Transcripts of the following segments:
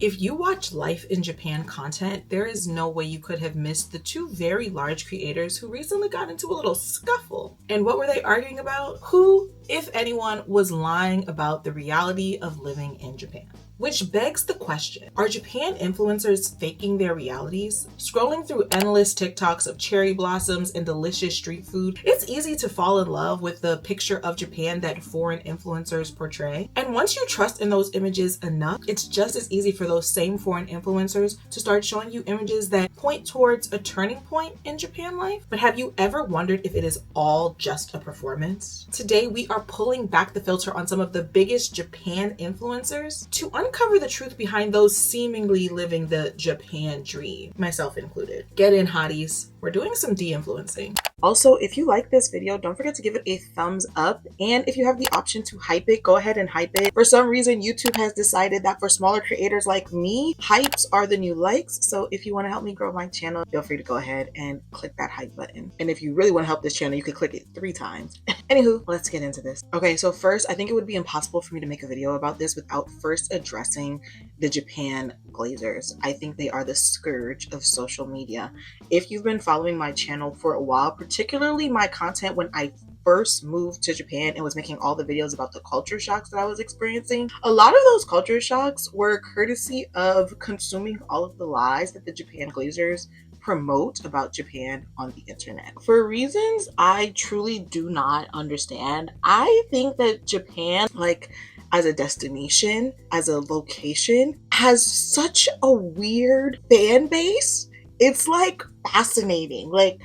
If you watch Life in Japan content, there is no way you could have missed the two very large creators who recently got into a little scuffle. And what were they arguing about? Who, if anyone, was lying about the reality of living in Japan? Which begs the question, are Japan influencers faking their realities? Scrolling through endless TikToks of cherry blossoms and delicious street food, it's easy to fall in love with the picture of Japan that foreign influencers portray. And once you trust in those images enough, it's just as easy for those same foreign influencers to start showing you images that point towards a turning point in Japan life. But have you ever wondered if it is all just a performance? Today, we are pulling back the filter on some of the biggest Japan influencers to uncover the truth behind those seemingly living the Japan dream, myself included. Get in, hotties. We're doing some de-influencing. Also, if you like this video, don't forget to give it a thumbs up. And if you have the option to hype it, go ahead and hype it. For some reason, YouTube has decided that for smaller creators like me, hypes are the new likes. So if you want to help me grow my channel, feel free to go ahead and click that hype button. And if you really want to help this channel, you could click it 3 times. Anywho, let's get into this. Okay, so first, I think it would be impossible for me to make a video about this without first addressing the Japan Glazers. I think they are the scourge of social media. If you've been following my channel for a while, particularly my content when I first moved to Japan and was making all the videos about the culture shocks that I was experiencing, a lot of those culture shocks were courtesy of consuming all of the lies that the Japan Glazers promote about Japan on the internet. For reasons I truly do not understand, I think that Japan, like as a destination, as a location, has such a weird fan base. It's like fascinating. Like,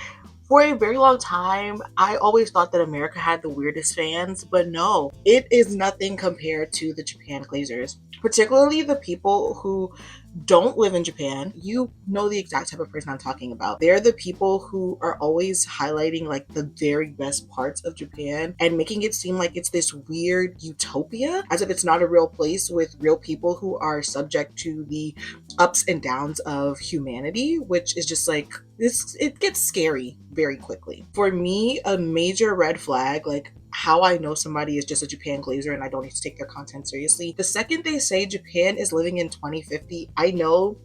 for a very long time, I always thought that America had the weirdest fans, but no, it is nothing compared to the Japan Glazers, particularly the people who don't live in Japan. You know the exact type of person I'm talking about. They're the people who are always highlighting like the very best parts of Japan and making it seem like it's this weird utopia, as if it's not a real place with real people who are subject to the ups and downs of humanity, which is just like this. It gets scary very quickly. For me, a major red flag, like how I know somebody is just a Japan Glazer and I don't need to take their content seriously, the second they say Japan is living in 2050, I know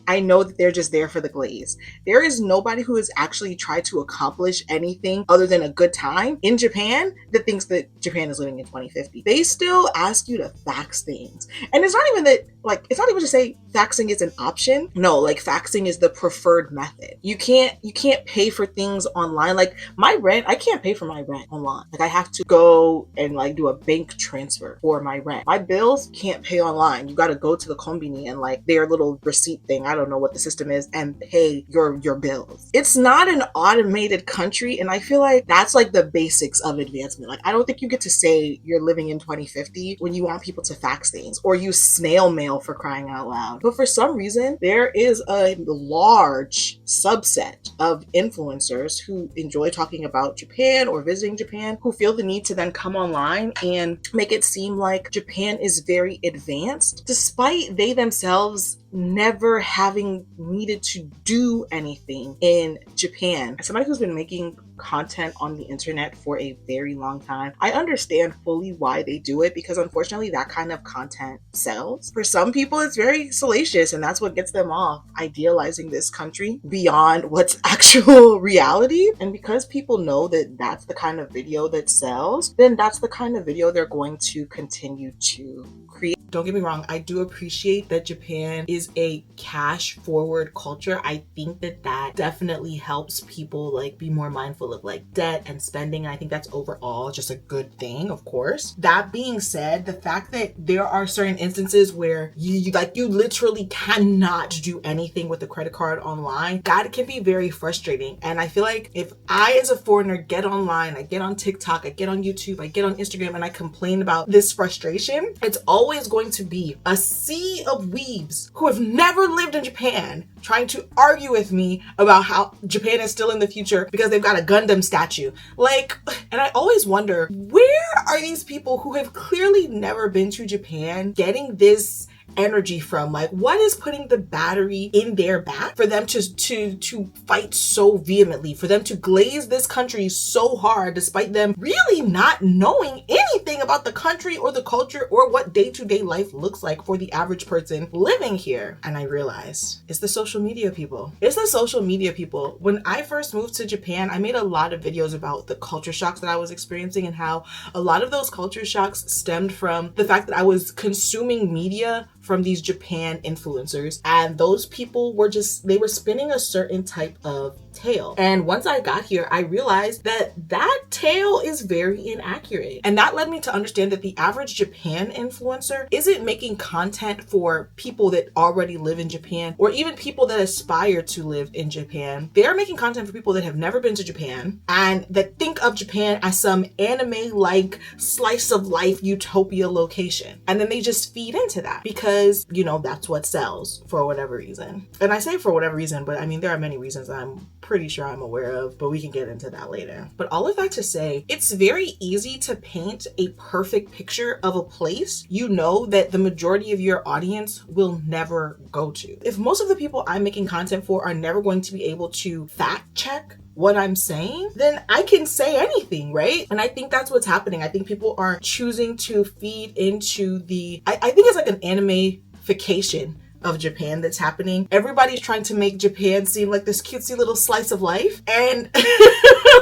that they're just there for the glaze. There is nobody who has actually tried to accomplish anything other than a good time in Japan that thinks that Japan is living in 2050. They still ask you to fax things. And it's not even that, like, it's not even to say faxing is an option. No, like faxing is the preferred method. You can't pay for things online. Like my rent, I can't pay for my rent online. Like I have to go and like do a bank transfer for my rent. My bills can't pay online. You got to go to the kombini and like their little receipt thing, I don't know what the system is, and pay your bills. It's not an automated country, and I feel like that's like the basics of advancement. Like I don't think you get to say you're living in 2050 when you want people to fax things or use snail mail, for crying out loud. But for some reason, there is a large subset of influencers who enjoy talking about Japan or visiting Japan who feel the need to then come online and make it seem like Japan is very advanced, despite they themselves never having needed to do anything in Japan. As somebody who's been making content on the internet for a very long time, I understand fully why they do it, because unfortunately that kind of content sells. For some people it's very salacious and that's what gets them off, idealizing this country beyond what's actual reality. And because people know that that's the kind of video that sells, then that's the kind of video they're going to continue to create. Don't get me wrong, I do appreciate that Japan is a cash forward culture. I think that definitely helps people like be more mindful of like debt and spending. And I think that's overall just a good thing, of course. That being said, the fact that there are certain instances where you literally cannot do anything with a credit card online, that can be very frustrating. And I feel like if I as a foreigner get online, I get on TikTok, I get on YouTube, I get on Instagram, and I complain about this frustration, it's always going to be a sea of weebs who have never lived in Japan trying to argue with me about how Japan is still in the future because they've got a Gundam statue. Like, and I always wonder, where are these people who have clearly never been to Japan getting this energy from? Like, what is putting the battery in their back for them to fight so vehemently, for them to glaze this country so hard despite them really not knowing anything about the country or the culture or what day-to-day life looks like for the average person living here? And I realized it's the social media people. It's the social media people. When I first moved to Japan, I made a lot of videos about the culture shocks that I was experiencing and how a lot of those culture shocks stemmed from the fact that I was consuming media from these Japan influencers, and those people were they were spinning a certain type of tale. And once I got here, I realized that that tale is very inaccurate. And that led me to understand that the average Japan influencer isn't making content for people that already live in Japan or even people that aspire to live in Japan. They're making content for people that have never been to Japan and that think of Japan as some anime-like slice of life utopia location. And then they just feed into that because, you know, that's what sells for whatever reason. And I say for whatever reason, but I mean, there are many reasons I'm pretty sure I'm aware of, but we can get into that later. But all of that to say, it's very easy to paint a perfect picture of a place you know that the majority of your audience will never go to. If most of the people I'm making content for are never going to be able to fact check what I'm saying, then I can say anything, right? And I think that's what's happening. I think people are choosing to feed into I think it's like an anime-fication of Japan that's happening. Everybody's trying to make Japan seem like this cutesy little slice of life, and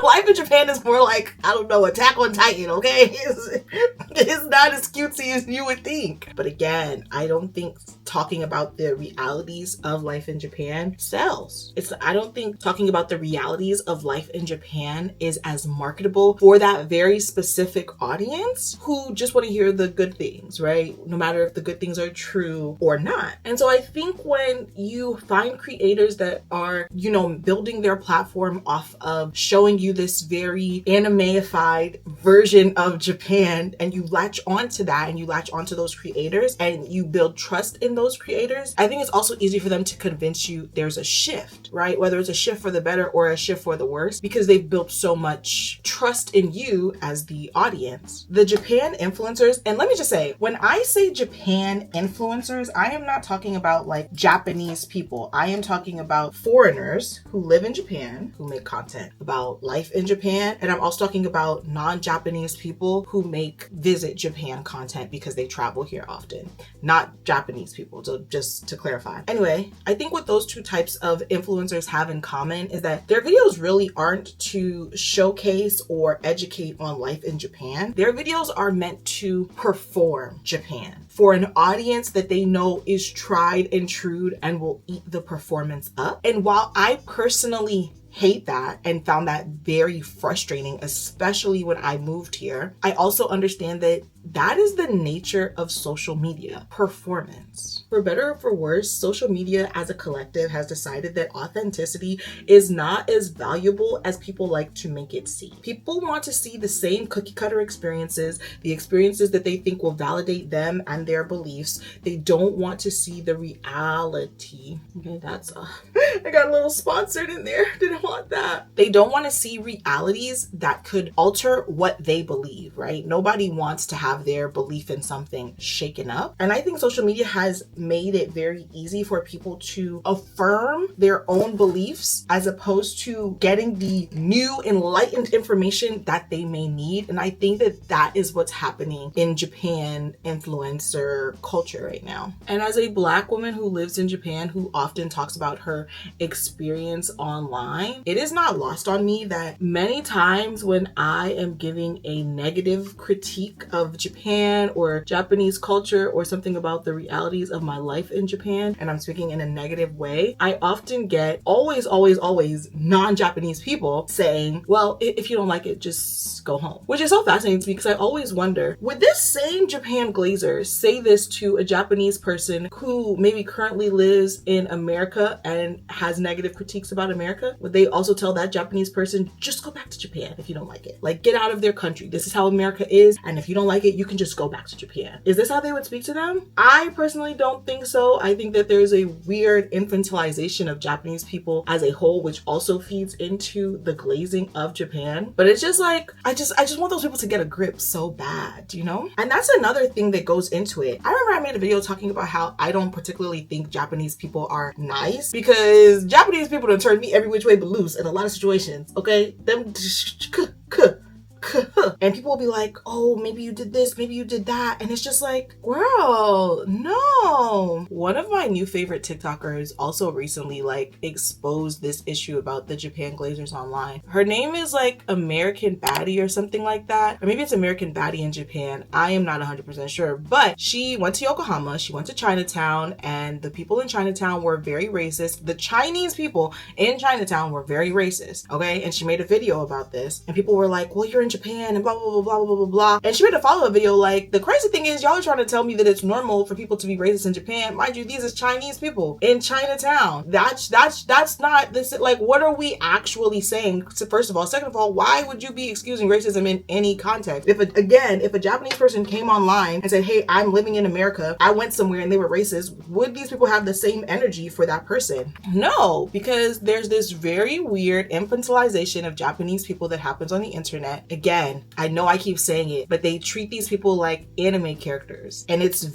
life in Japan is more like, I don't know, Attack on Titan, okay? It's not as cutesy as you would think. But again, I don't think talking about the realities of life in Japan sells. I don't think talking about the realities of life in Japan is as marketable for that very specific audience who just want to hear the good things, right? No matter if the good things are true or not. And so I think when you find creators that are, you know, building their platform off of showing you this very anime-ified version of Japan, and you latch onto that and you latch onto those creators and you build trust in those creators, I think it's also easy for them to convince you there's a shift, right? Whether it's a shift for the better or a shift for the worse, because they've built so much trust in you as the audience. The Japan influencers, and let me just say, when I say Japan influencers, I am not talking about like Japanese people. I am talking about foreigners who live in Japan, who make content about life in Japan. And I'm also talking about non-Japanese people who visit Japan content because they travel here often, not Japanese people. So just to clarify. Anyway, I think what those two types of influencers have in common is that their videos really aren't to showcase or educate on life in Japan. Their videos are meant to perform Japan for an audience that they know is tried and true and will eat the performance up. And while I personally hate that and found that very frustrating, especially when I moved here, I also understand that that is the nature of social media, performance. For better or for worse, social media as a collective has decided that authenticity is not as valuable as people like to make it seem. People want to see the same cookie cutter experiences, the experiences that they think will validate them and their beliefs. They don't want to see the reality. Okay, I got a little sponsored in there. Didn't want that. They don't want to see realities that could alter what they believe, right? Nobody wants to have their belief in something shaken up. And I think social media has made it very easy for people to affirm their own beliefs as opposed to getting the new enlightened information that they may need. And I think that that is what's happening in Japan influencer culture right now. And as a Black woman who lives in Japan, who often talks about her experience online, it is not lost on me that many times when I am giving a negative critique of Japan or Japanese culture or something about the realities of my life in Japan, and I'm speaking in a negative way, I often get always non-Japanese people saying, well, if you don't like it, just go home. Which is so fascinating to me because I always wonder, would this same Japan Glazers say this to a Japanese person who maybe currently lives in America and has negative critiques about America? Would they also tell that Japanese person, just go back to Japan if you don't like it? Like, get out of their country. This is how America is, and if you don't like it, it, you can just go back to Japan. Is this how they would speak to them? I personally don't think so. I think that there's a weird infantilization of Japanese people as a whole, which also feeds into the glazing of Japan. But it's just like, I just want those people to get a grip so bad, you know? And that's another thing that goes into it. I remember I made a video talking about how I don't particularly think Japanese people are nice, because Japanese people done turned me every which way but loose in a lot of situations, okay? Them and people will be like, oh, maybe you did this, maybe you did that. And it's just like, girl, no. One of my new favorite TikTokers also recently like exposed this issue about the Japan Glazers online. Her name is like American Baddie or something like that. Or maybe it's American Baddie in Japan. I am not 100% sure. But she went to Yokohama, she went to Chinatown, and the people in Chinatown were very racist. The Chinese people in Chinatown were very racist, okay? And she made a video about this. And people were like, well, you're in Japan and blah, blah, blah, blah, blah, blah, blah. And she made a follow-up video like, the crazy thing is y'all are trying to tell me that it's normal for people to be racist in Japan. Mind you, these are Chinese people in Chinatown. That's not this. Like, what are we actually saying? So first of all, second of all, why would you be excusing racism in any context? If a Japanese person came online and said, hey, I'm living in America, I went somewhere and they were racist, would these people have the same energy for that person? No, because there's this very weird infantilization of Japanese people that happens on the internet. Again, I know I keep saying it, but they treat these people like anime characters. And it's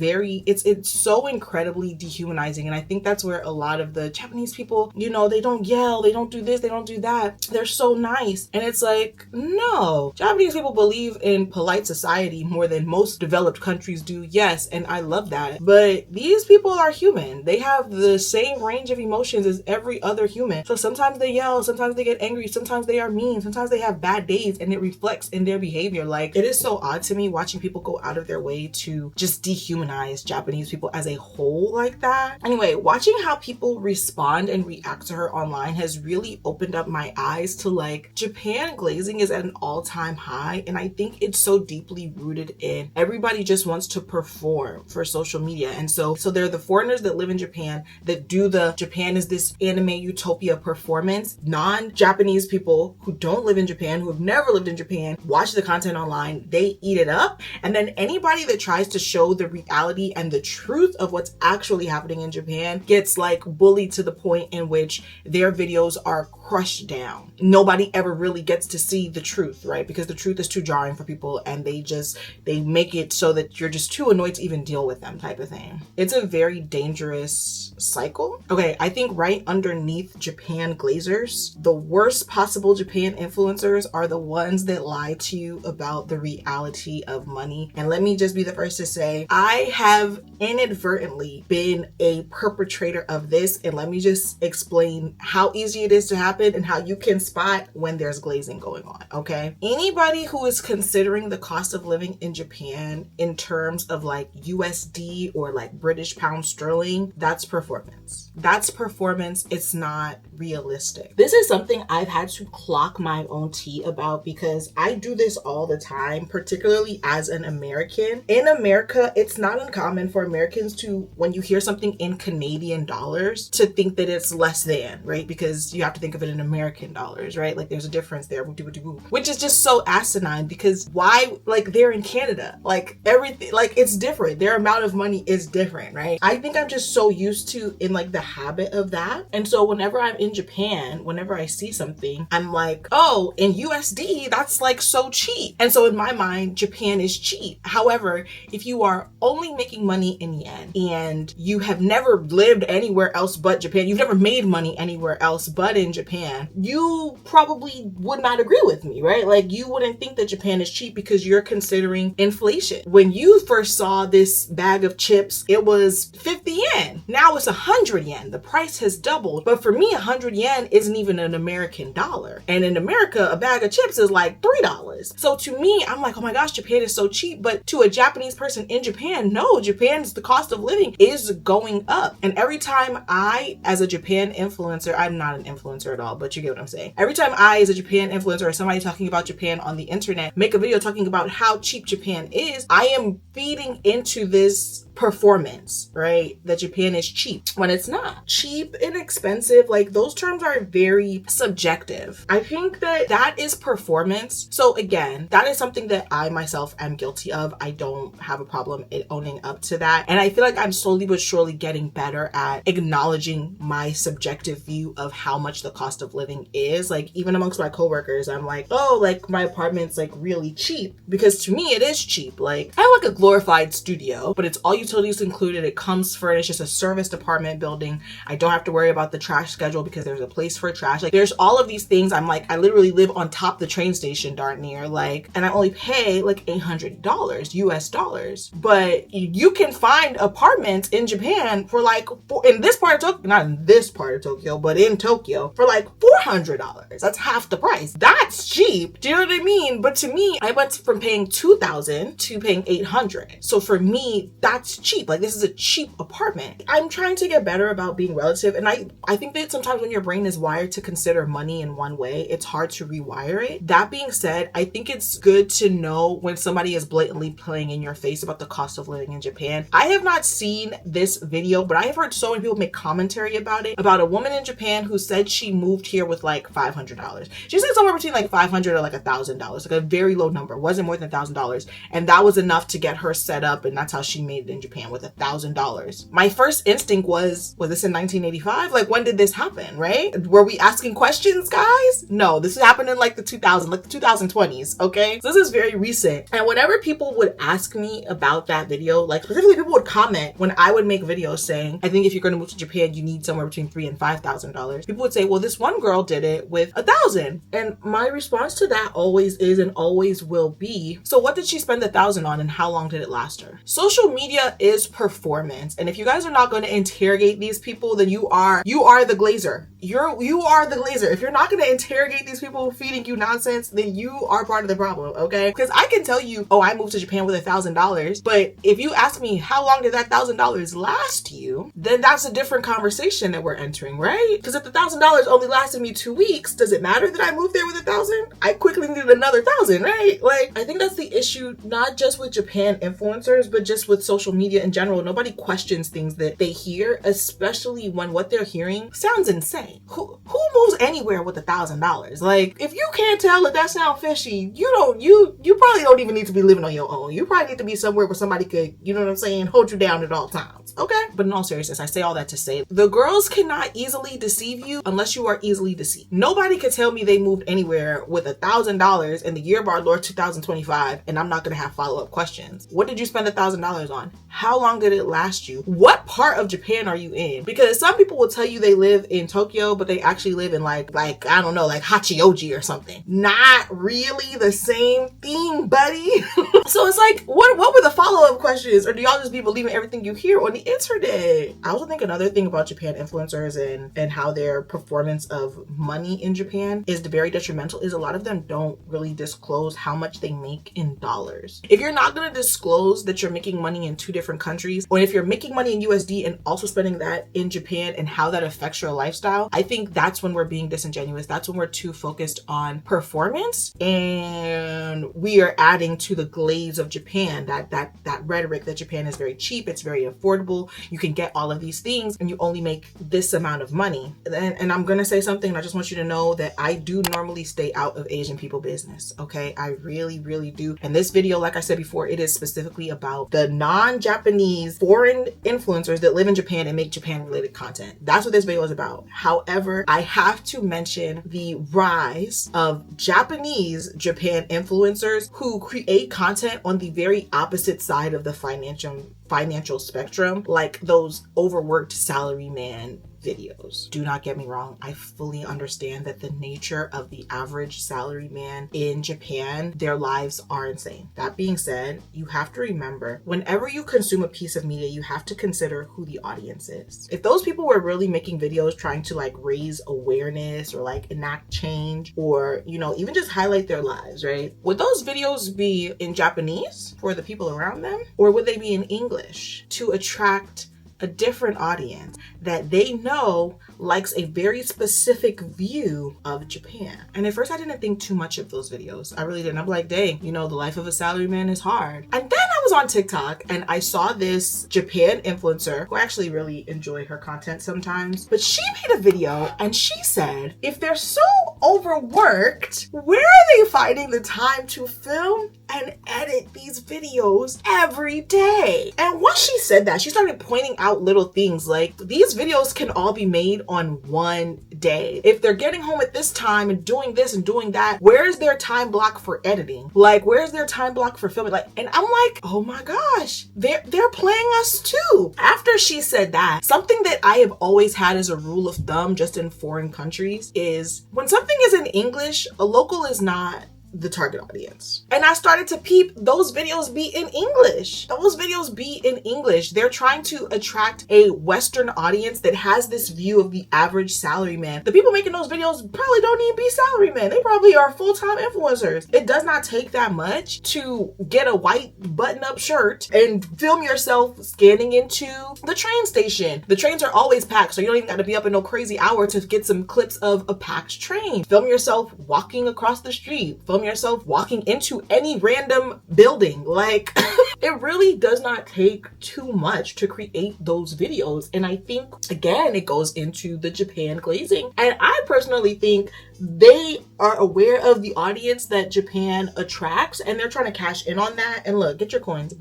so incredibly dehumanizing. And I think that's where a lot of the Japanese people, you know, they don't yell, they don't do this, they don't do that. They're so nice. And it's like, no. Japanese people believe in polite society more than most developed countries do. Yes, and I love that. But these people are human. They have the same range of emotions as every other human. So sometimes they yell, sometimes they get angry, sometimes they are mean, sometimes they have bad days, and it reflects in their behavior. Like, it is so odd to me watching people go out of their way to just dehumanize Japanese people as a whole like that. Anyway, watching how people respond and react to her online has really opened up my eyes to like, Japan glazing is at an all-time high, and I think it's so deeply rooted in everybody just wants to perform for social media. And so there are the foreigners that live in Japan that do the Japan is this anime utopia performance. Non-Japanese people who don't live in Japan, who have never lived in Japan, watch the content online, they eat it up. And then anybody that tries to show the reality and the truth of what's actually happening in Japan gets like bullied to the point in which their videos are crushed down. Nobody ever really gets to see the truth, right? Because the truth is too jarring for people, and they make it so that you're just too annoyed to even deal with them, type of thing. It's a very dangerous cycle. Okay, I think right underneath Japan Glazers, the worst possible Japan influencers are the ones that lie to you about the reality of money. And let me just be the first to say, I have inadvertently been a perpetrator of this, and let me just explain how easy it is to happen and how you can spot when there's glazing going on, okay? Anybody who is considering the cost of living in Japan in terms of like USD or like British pound sterling, that's performance. That's performance. It's not realistic. This is something I've had to clock my own tea about, because I do this all the time, particularly as an American. In America, it's not uncommon for Americans to, when you hear something in Canadian dollars, to think that it's less than, right? Because you have to think of it in American dollars, right? Like, there's a difference there, which is just so asinine, because why, like, they're in Canada, like everything, like it's different. Their amount of money is different, right? I think I'm just so used to in like the habit of that. And so whenever I'm in Japan, whenever I see something, I'm like, oh, in USD, that's like so cheap. And so in my mind, Japan is cheap. However, if you are only making money in yen and you have never lived anywhere else but Japan, you've never made money anywhere else but in Japan, you probably would not agree with me, right? Like, you wouldn't think that Japan is cheap because you're considering inflation. When you first saw this bag of chips, it was 50 yen. Now it's 100 yen. The price has doubled. But for me, 100 yen isn't even an American dollar. And in America, a bag of chips is like $3. So to me, I'm like, oh my gosh, Japan is so cheap. But to a Japanese person in Japan, no, Japan's the cost of living is going up. And every time I, as a Japan influencer, I'm not an influencer at all, but you get what I'm saying. Every time I, as a Japan influencer or somebody talking about Japan on the internet, make a video talking about how cheap Japan is, I am feeding into this performance, right? That Japan is cheap when it's not. Cheap and expensive, like those terms are very subjective. I think that that is performance. So again, that is something that I myself am guilty of. I don't have a problem owning up to that. And I feel like I'm slowly but surely getting better at acknowledging my subjective view of how much the cost of living is. Like even amongst my coworkers, I'm like, oh, like my apartment's like really cheap, because to me it is cheap. Like I have like a glorified studio, but it's all utilities included. It comes furnished. It's a serviced apartment building. I don't have to worry about the trash schedule because there's a place for trash. Like there's all of these things. I'm like, I literally live on top of the train station darn near, like, and I only pay like $800 US dollars. But you can find apartments in Japan for like, in this part of Tokyo, not in this part of Tokyo, but in Tokyo for like $400. That's half the price. That's cheap. Do you know what I mean? But to me, I went from paying $2,000 to paying $800. So for me, that's cheap. Like this is a cheap apartment. I'm trying to get better about being relative. And I think that sometimes when your brain is wired to consider money in one way, it's hard to rewire it. That being said, I think it's good to know when somebody is blatantly playing in your face about the cost of living in Japan. I have not seen this video, but I have heard so many people make commentary about it, about a woman in Japan who said she moved here with like $500. She said somewhere between like $500 or like $1,000, like a very low number. It wasn't more than $1,000. And that was enough to get her set up. And that's how she made it in Japan, with $1,000. My first instinct was this in 1985? Like when did this happen, right? Were we asking questions, guys? No, this happened in like the 2020s, okay? So this is very recent. And whenever people would ask me about that video, like specifically people would comment when I would make videos saying, I think if you're going to move to Japan, you need somewhere between $3,000 and $5,000. People would say, well, this one girl did it with $1,000. And my response to that always is and always will be, so what did she spend $1,000 on and how long did it last her? Social media is performance. And if you guys are not going to interrogate these people, then you are the glazer. You are the glazer. If you're not going to interrogate these people feeding you nonsense, then you are part of the problem, okay? Because I can tell you, oh, I moved to Japan with $1,000, but if you ask me how long did that $1,000 last you, then that's a different conversation that we're entering, right? Because if the $1,000 only lasted me 2 weeks, does it matter that I moved there with $1,000? I quickly needed another $1,000, right? Like, I think that's the issue, not just with Japan influencers, but just with social media in general. Nobody questions things that they hear, especially when what they're hearing sounds insane. Who moves anywhere with $1,000? Like, if you can't tell that sounds fishy, you probably don't even need to be living on your own. You probably need to be somewhere where somebody could, you know what I'm saying, hold you down at all times. Okay? But in all seriousness, I say all that to say, the girls cannot easily deceive you unless you are easily deceived. Nobody could tell me they moved anywhere with $1,000 in the year of our Lord 2025, and I'm not gonna have follow-up questions. What did you spend $1,000 on? How long did it last you? What part of Japan are you in? Because some people will tell you they live in Tokyo, but they actually live in like I don't know, like Hachioji or something. Not really the same thing, buddy. So it's like, what were the follow-up questions? Or do y'all just be believing everything you hear on the internet? I also think another thing about Japan influencers and how their performance of money in Japan is very detrimental is a lot of them don't really disclose how much they make in dollars. If you're not going to disclose that you're making money in two different countries, or if you're making money in USD and also spending that in Japan and how that affects your lifestyle, I think that's when we're being disingenuous. That's when we're too focused on performance and we are adding to the glaze of Japan, that rhetoric that Japan is very cheap, it's very affordable, you can get all of these things and you only make this amount of money. And I'm gonna say something, and I just want you to know that I do normally stay out of Asian people business, okay? I really, really do. And this video, like I said before, it is specifically about the non-Japanese foreign influencers that live in Japan and make Japan-related content. That's what this video is about. However, I have to mention the rise of Japanese Japan influencers who create content on the very opposite side of the financial spectrum, like those overworked salaryman videos. Do not get me wrong. I fully understand that the nature of the average salaryman in Japan, their lives are insane. That being said, you have to remember, whenever you consume a piece of media, you have to consider who the audience is. If those people were really making videos trying to like raise awareness or like enact change or, you know, even just highlight their lives, right? Would those videos be in Japanese for the people around them? Or would they be in English to attract a different audience that they know likes a very specific view of Japan. And at first I didn't think too much of those videos. I really didn't. I'm like, dang, you know, the life of a salaryman is hard. And then I was on TikTok and I saw this Japan influencer who I actually really enjoy her content sometimes, but she made a video and she said, if they're so overworked, where are they finding the time to film and edit these videos every day? And once she said that, she started pointing out little things like these videos can all be made on one day. If they're getting home at this time and doing this and doing that, where's their time block for editing? Like, where's their time block for filming? Like, and I'm like, oh my gosh, they're playing us too. After she said that, something that I have always had as a rule of thumb just in foreign countries is when something is in English, a local is not the target audience. And I started to peep those videos be in English. Those videos be in English. They're trying to attract a Western audience that has this view of the average salaryman. The people making those videos probably don't even be salarymen. They probably are full-time influencers. It does not take that much to get a white button-up shirt and film yourself scanning into the train station. The trains are always packed, so you don't even got to be up in no crazy hour to get some clips of a packed train. Film yourself walking across the street. Film yourself walking into any random building. Like, it really does not take too much to create those videos. And I think, again, it goes into the Japan glazing. And I personally think they are aware of the audience that Japan attracts and they're trying to cash in on that. And look, get your coins,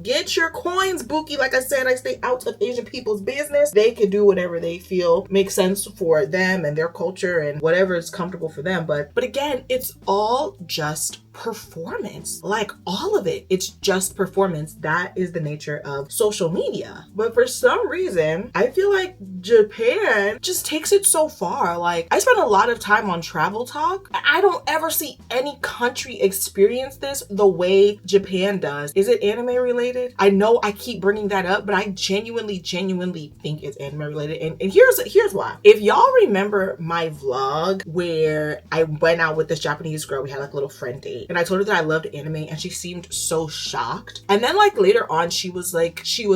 get your coins, Buki. Like I said, I stay out of Asian people's business. They can do whatever they feel makes sense for them and their culture and whatever is comfortable for them. But again, it's all just performance. Like, all of it, it's just performance. That is the nature of social media. But for some reason, I feel like Japan just takes it so far. Like, I spend a lot of time on Travel Talk. I don't ever see any country experience this the way Japan does. Is it anime related? I know I keep bringing that up, but I genuinely think it's anime related. And here's why. If y'all remember my vlog where I went out with this Japanese girl, we had like a little friend date, and I told her that I loved anime and she seemed so shocked. And then like later on, she was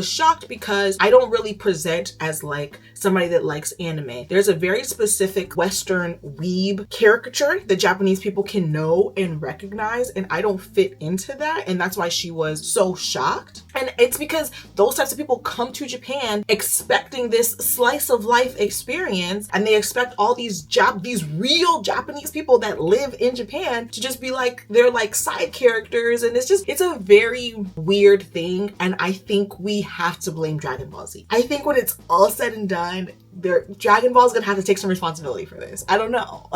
shocked because I don't really present as like somebody that likes anime. There's a very specific Western weeb caricature that Japanese people can know and recognize, and I don't fit into that. And that's why she was so shocked. And it's because those types of people come to Japan expecting this slice of life experience, and they expect all these real Japanese people that live in Japan to just be like, they're like side characters. And it's a very weird thing. And I think we have to blame Dragon Ball Z. I think when it's all said and done, Dragon Ball is gonna have to take some responsibility for this. I don't know.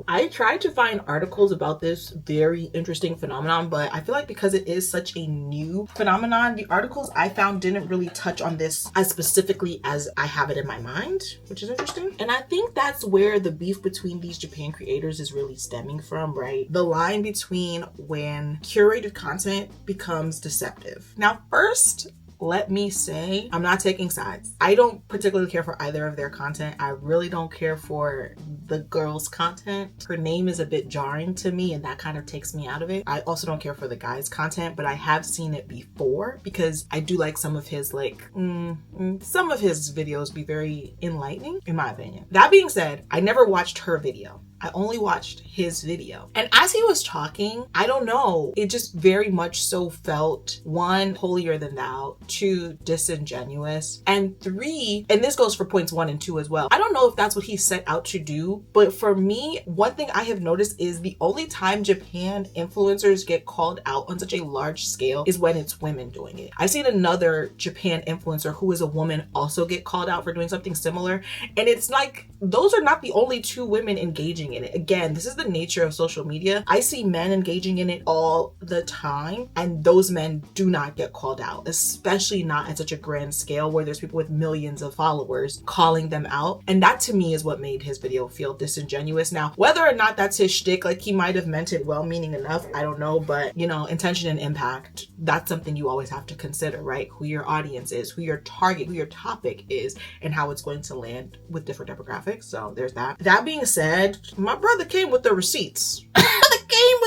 I tried to find articles about this very interesting phenomenon, but I feel like because it is such a new phenomenon, the articles I found didn't really touch on this as specifically as I have it in my mind, which is interesting. And I think that's where the beef between these Japan creators is really stemming from, right? The line between when curated content becomes deceptive. Now, first, let me say, I'm not taking sides. I don't particularly care for either of their content. I really don't care for the girl's content. Her name is a bit jarring to me, and that kind of takes me out of it. I also don't care for the guy's content, but I have seen it before because I do like some of his some of his videos be very enlightening, in my opinion. That being said, I never watched her video. I only watched his video. And as he was talking, I don't know, it just very much so felt, 1, holier than thou, 2, disingenuous, and 3, and this goes for points 1 and 2 as well. I don't know if that's what he set out to do, but for me, one thing I have noticed is the only time Japan influencers get called out on such a large scale is when it's women doing it. I've seen another Japan influencer who is a woman also get called out for doing something similar, and it's like, those are not the only 2 women engaging in it. Again, this is the nature of social media. I see men engaging in it all the time, and those men do not get called out, especially not at such a grand scale where there's people with millions of followers calling them out. And that to me is what made his video feel disingenuous. Now, whether or not that's his shtick, like he might have meant it well-meaning enough, I don't know, but you know, intention and impact, that's something you always have to consider, right? Who your audience is, who your target, who your topic is, and how it's going to land with different demographics. So there's that. That being said, my brother came with the receipts.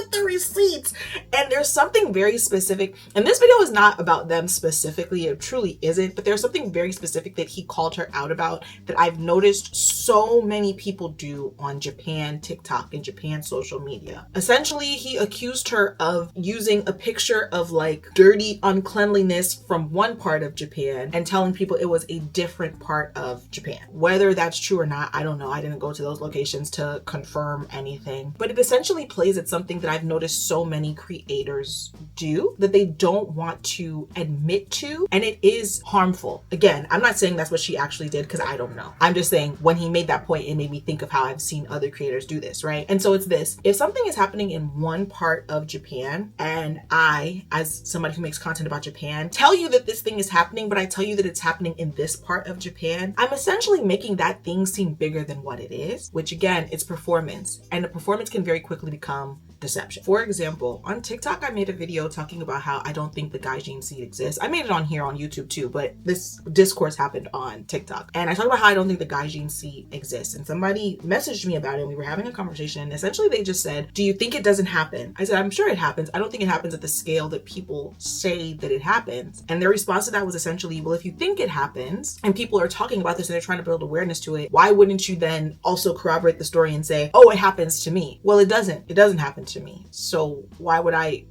with the receipts. And there's something very specific, and this video is not about them specifically, it truly isn't, but there's something very specific that he called her out about that I've noticed so many people do on Japan TikTok and Japan social media. Essentially, he accused her of using a picture of like dirty uncleanliness from one part of Japan and telling people it was a different part of Japan. Whether that's true or not, I don't know. I didn't go to those locations to confirm anything, but it essentially plays at something that I've noticed so many creators do that they don't want to admit to, and it is harmful. Again, I'm not saying that's what she actually did because I don't know. I'm just saying when he made that point, it made me think of how I've seen other creators do this, right? And so it's this: if something is happening in one part of Japan and I, as somebody who makes content about Japan, tell you that this thing is happening, but I tell you that it's happening in this part of Japan, I'm essentially making that thing seem bigger than what it is, which again, it's performance, and the performance can very quickly become deception. For example, on TikTok, I made a video talking about how I don't think the gaijin seed exists. I made it on here on YouTube too, but this discourse happened on TikTok. And I talked about how I don't think the gaijin seed exists. And somebody messaged me about it and we were having a conversation, and essentially they just said, do you think it doesn't happen? I said, I'm sure it happens. I don't think it happens at the scale that people say that it happens. And their response to that was essentially, well, if you think it happens and people are talking about this and they're trying to build awareness to it, why wouldn't you then also corroborate the story and say, oh, it happens to me? Well, it doesn't happen to me. So why would I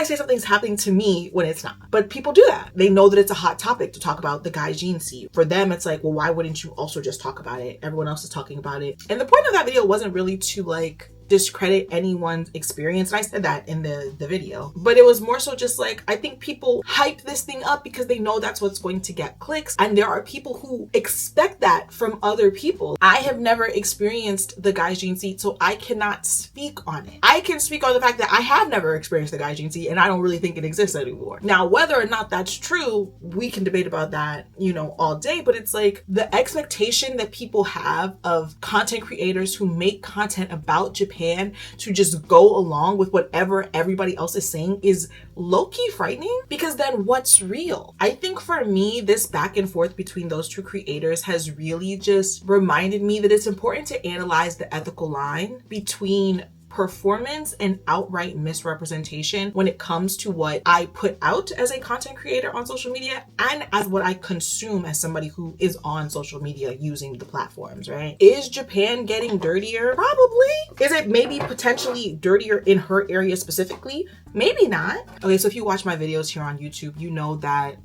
say something's happening to me when it's not? But people do that. They know that it's a hot topic to talk about the gaijin seed. For them, it's like, well, why wouldn't you also just talk about it? Everyone else is talking about it. And the point of that video wasn't really to like discredit anyone's experience. And I said that in the video, but it was more so just like, I think people hype this thing up because they know that's what's going to get clicks. And there are people who expect that from other people. I have never experienced the gaijin seed, so I cannot speak on it. I can speak on the fact that I have never experienced the gaijin seed and I don't really think it exists anymore. Now, whether or not that's true, we can debate about that, you know, all day, but it's like the expectation that people have of content creators who make content about Japan to just go along with whatever everybody else is saying is low-key frightening, because then what's real? I think for me, this back and forth between those two creators has really just reminded me that it's important to analyze the ethical line between performance and outright misrepresentation when it comes to what I put out as a content creator on social media and as what I consume as somebody who is on social media using the platforms, right? Is Japan getting dirtier? Probably. Is it maybe potentially dirtier in her area specifically? Maybe not. Okay, so if you watch my videos here on YouTube, you know that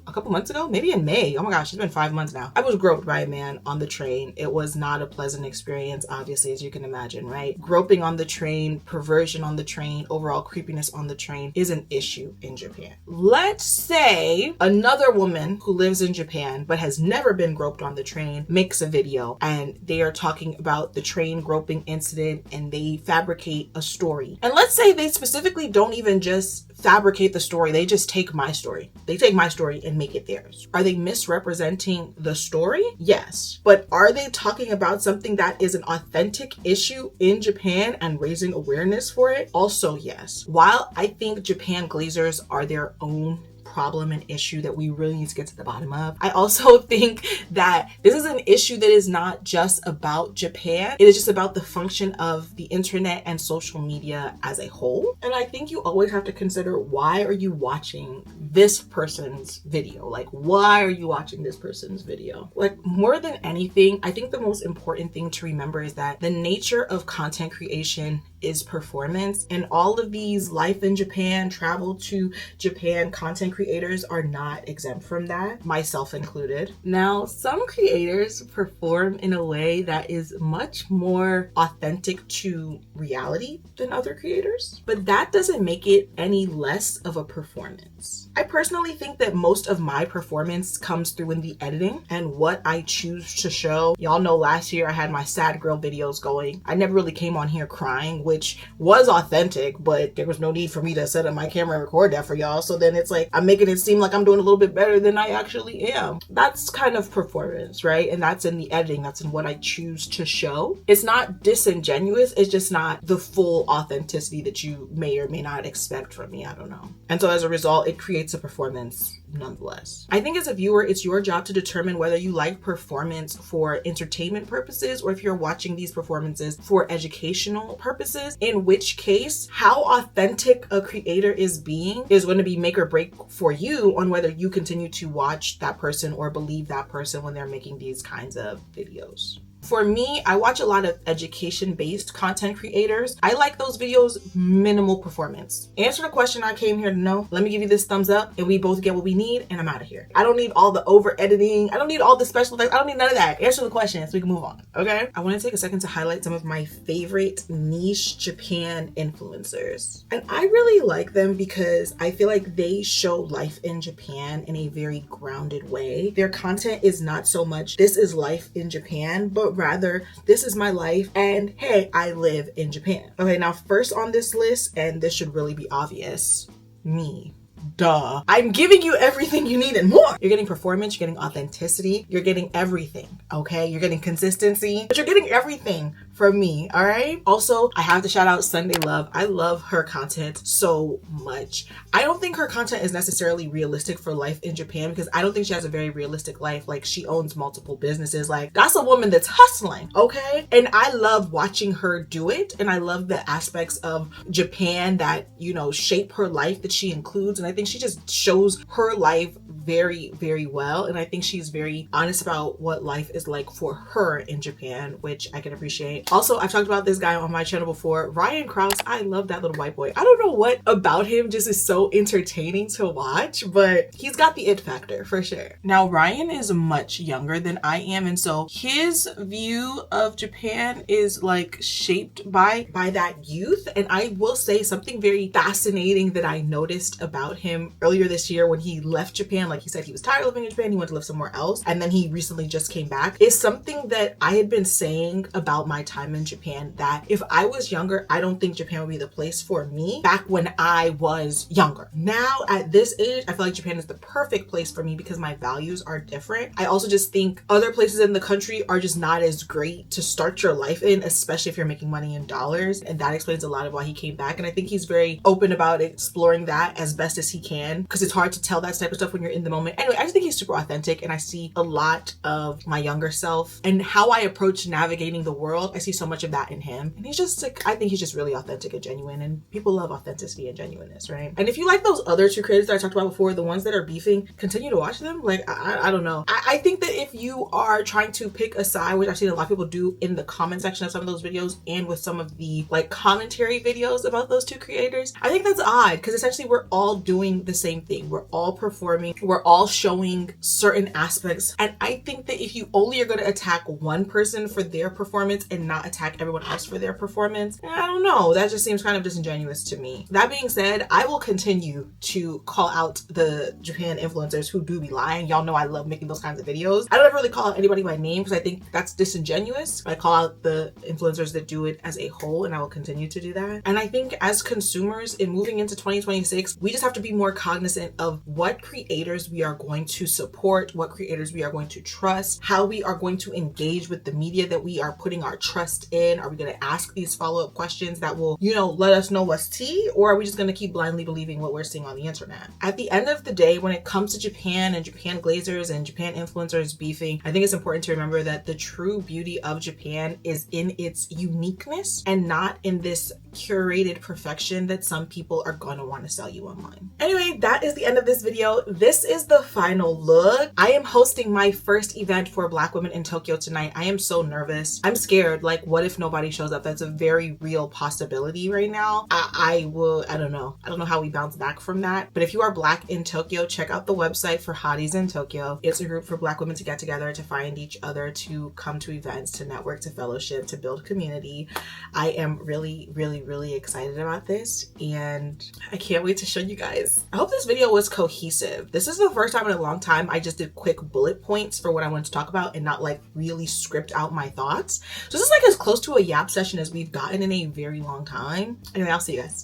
a couple months ago, maybe in May, oh my gosh, it's been 5 months now, I was groped by a man on the train. It was not a pleasant experience, obviously, as you can imagine, right? Groping on the train, perversion on the train, overall creepiness on the train is an issue in Japan. Let's say another woman who lives in Japan but has never been groped on the train makes a video and they are talking about the train groping incident and they fabricate a story. And let's say they specifically don't even just fabricate the story, they just take my story. They take my story and make it theirs. Are they misrepresenting the story? Yes. But are they talking about something that is an authentic issue in Japan and raising awareness for it? Also, yes. While I think Japan Glazers are their own problem and issue that we really need to get to the bottom of, I also think that this is an issue that is not just about Japan. It is just about the function of the internet and social media as a whole. And I think you always have to consider, why are you watching this person's video? Like, why are you watching this person's video? Like, more than anything, I think the most important thing to remember is that the nature of content creation is performance, and all of these life in Japan, travel to Japan content creators are not exempt from that, myself included. Now, some creators perform in a way that is much more authentic to reality than other creators, but that doesn't make it any less of a performance. I personally think that most of my performance comes through in the editing and what I choose to show. Y'all know last year I had my sad girl videos going. I never really came on here crying, which was authentic, but there was no need for me to set up my camera and record that for y'all. So then it's like, I'm making it seem like I'm doing a little bit better than I actually am. That's kind of performance, right? And that's in the editing. That's in what I choose to show. It's not disingenuous. It's just not the full authenticity that you may or may not expect from me. I don't know. And so as a result, it creates a performance nonetheless. I think as a viewer, it's your job to determine whether you like performance for entertainment purposes or if you're watching these performances for educational purposes, in which case how authentic a creator is being is going to be make or break for you on whether you continue to watch that person or believe that person when they're making these kinds of videos. For me, I watch a lot of education-based content creators. I like those videos, minimal performance. Answer the question I came here to know. Let me give you this thumbs up and we both get what we need and I'm out of here. I don't need all the over editing. I don't need all the special effects. I don't need none of that. Answer the question so we can move on, okay? I want to take a second to highlight some of my favorite niche Japan influencers. And I really like them because I feel like they show life in Japan in a very grounded way. Their content is not so much, this is life in Japan, but rather, this is my life and hey, I live in Japan. Okay, now first on this list, and this should really be obvious, me. Duh. I'm giving you everything you need and more. You're getting performance, you're getting authenticity, you're getting everything, okay? You're getting consistency, but you're getting everything from me, all right? Also, I have to shout out Sunday Love. I love her content so much. I don't think her content is necessarily realistic for life in Japan because I don't think she has a very realistic life. Like, she owns multiple businesses. Like, that's a woman that's hustling, okay? And I love watching her do it. And I love the aspects of Japan that, you know, shape her life that she includes. And I think she just shows her life very, very well. And I think she's very honest about what life is like for her in Japan, which I can appreciate. Also, I've talked about this guy on my channel before, Ryan Krause. I love that little white boy. I don't know what about him just is so entertaining to watch, but he's got the it factor for sure. Now, Ryan is much younger than I am. And so his view of Japan is like shaped by that youth. And I will say something very fascinating that I noticed about him earlier this year when he left Japan. Like he said, he was tired of living in Japan. He wanted to live somewhere else. And then he recently just came back. Is something that I had been saying about my time in Japan, that if I was younger, I don't think Japan would be the place for me back when I was younger. Now at this age, I feel like Japan is the perfect place for me because my values are different. I also just think other places in the country are just not as great to start your life in, especially if you're making money in dollars. And that explains a lot of why he came back. And I think he's very open about exploring that as best as he can because it's hard to tell that type of stuff when you're in the moment. Anyway, I just think he's super authentic and I see a lot of my younger self and how I approach navigating the world. I see so much of that in him. And he's just like, I think he's just really authentic and genuine, and people love authenticity and genuineness, right? And if you like those other two creators that I talked about before, the ones that are beefing, continue to watch them. Like, I don't know. I think that if you are trying to pick a side, which I've seen a lot of people do in the comment section of some of those videos and with some of the like commentary videos about those two creators, I think that's odd because essentially we're all doing the same thing. We're all performing. We're all showing certain aspects. And I think that if you only are going to attack one person for their performance and not attack everyone else for their performance, I don't know. That just seems kind of disingenuous to me. That being said, I will continue to call out the Japan influencers who do be lying. Y'all know I love making those kinds of videos. I don't ever really call out anybody by name because I think that's disingenuous. I call out the influencers that do it as a whole, and I will continue to do that. And I think as consumers in moving into 2026, we just have to be more cognizant of what creators we are going to support, what creators we are going to trust, how we are going to engage with the media that we are putting our trust in. Are we going to ask these follow-up questions that will, you know, let us know what's tea, or are we just going to keep blindly believing what we're seeing on the internet? At the end of the day, when it comes to Japan and Japan Glazers and Japan influencers beefing, I think it's important to remember that the true beauty of Japan is in its uniqueness and not in this curated perfection that some people are going to want to sell you online. Anyway, that is the end of this video. This is the final look. I am hosting my first event for Black women in Tokyo tonight. I am so nervous. I'm scared. Like, what if nobody shows up? That's a very real possibility right now. I don't know. I don't know how we bounce back from that. But if you are Black in Tokyo, check out the website for Hotties in Tokyo. It's a group for Black women to get together, to find each other, to come to events, to network, to fellowship, to build community. I am really, really, really excited about this, and I can't wait to show you guys. I hope this video was cohesive. This is the first time in a long time I just did quick bullet points for what I wanted to talk about and not like really script out my thoughts. So this is like as close to a yap session as we've gotten in a very long time. Anyway, I'll see you guys.